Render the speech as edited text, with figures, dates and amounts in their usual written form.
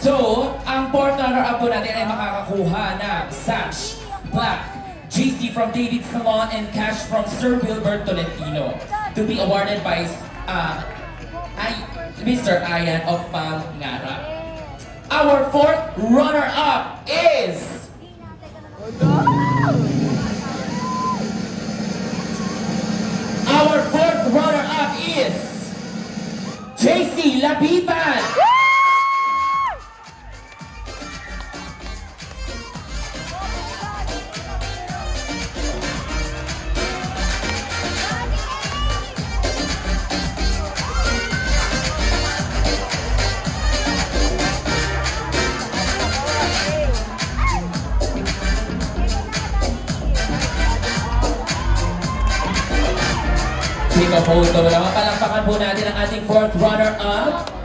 So, ang fourth runner-up po natin ay makakakuha ng sash, plaque, GC from David Salon, and cash from Sir Wilbert Tolentino to be awarded by Mr. Ayan of Pangara. Our fourth runner-up is... Our fourth runner-up is... JC Lapitan! Take a photo. Palakpakan po natin ang ating fourth runner-up.